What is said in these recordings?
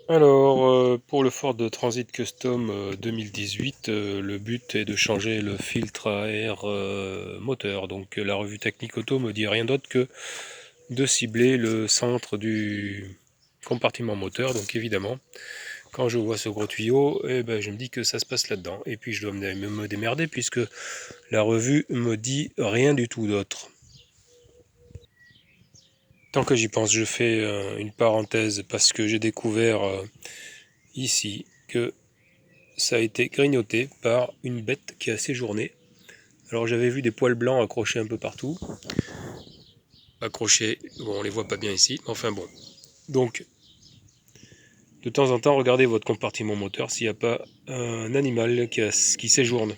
Alors, pour le Ford Transit Custom 2018, le but est de changer le filtre à air moteur. Donc la revue technique auto me dit rien d'autre que de cibler le centre du compartiment moteur. Donc évidemment, quand je vois ce gros tuyau, eh ben, je me dis que ça se passe là-dedans. Et puis je dois me démerder puisque la revue me dit rien du tout d'autre. Tant que j'y pense, je fais une parenthèse parce que j'ai découvert ici que ça a été grignoté par une bête qui a séjourné. Alors j'avais vu des poils blancs accrochés un peu partout. Accrochés, bon on les voit pas bien ici, mais enfin bon. Donc de temps en temps regardez votre compartiment moteur s'il n'y a pas un animal qui séjourne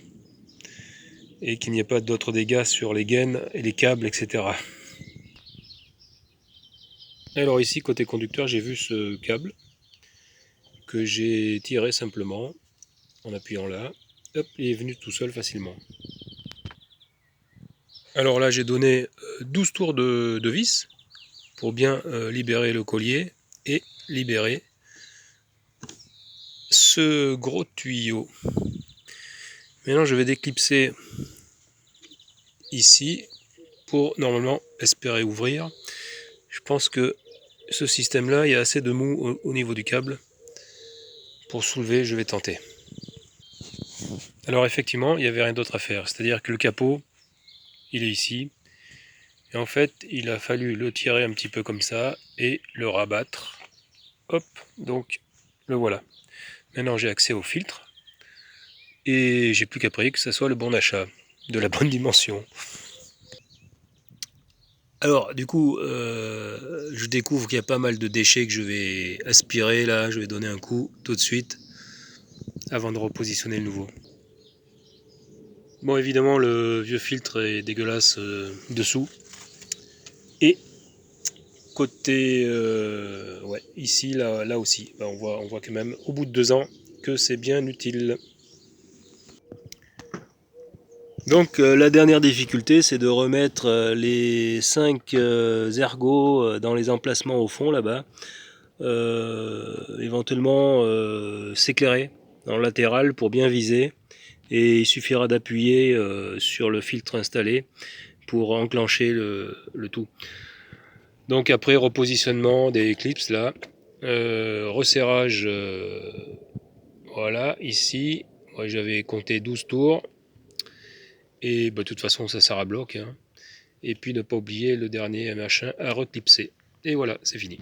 et qu'il n'y ait pas d'autres dégâts sur les gaines et les câbles, etc. Alors ici côté conducteur j'ai vu ce câble que j'ai tiré simplement en appuyant là. Hop, il est venu tout seul facilement. Alors là j'ai donné 12 tours de vis pour bien libérer le collier et libérer ce gros tuyau. Maintenant je vais déclipser ici pour normalement espérer ouvrir. Je pense que ce système là, il y a assez de mou au niveau du câble pour soulever. Je vais tenter. Alors effectivement il n'y avait rien d'autre à faire, c'est à dire que le capot il est ici et en fait il a fallu le tirer un petit peu comme ça et le rabattre. Hop, donc le voilà. Maintenant j'ai accès au filtre et j'ai plus qu'à prier que ça soit le bon achat, de la bonne dimension. Alors du coup je découvre qu'il y a pas mal de déchets que je vais aspirer là, je vais donner un coup tout de suite avant de repositionner le nouveau. Bon évidemment le vieux filtre est dégueulasse dessous et côté ouais ici là aussi ben, on voit quand même au bout de 2 ans que c'est bien utile. Donc la dernière difficulté c'est de remettre les 5 ergots dans les emplacements au fond là-bas, éventuellement s'éclairer en latéral pour bien viser et il suffira d'appuyer sur le filtre installé pour enclencher le tout. Donc après repositionnement des clips là, resserrage, voilà ici, moi j'avais compté 12 tours et bah, de toute façon ça sert à bloc, hein. Et puis ne pas oublier le dernier machin à reclipser. Et voilà, c'est fini.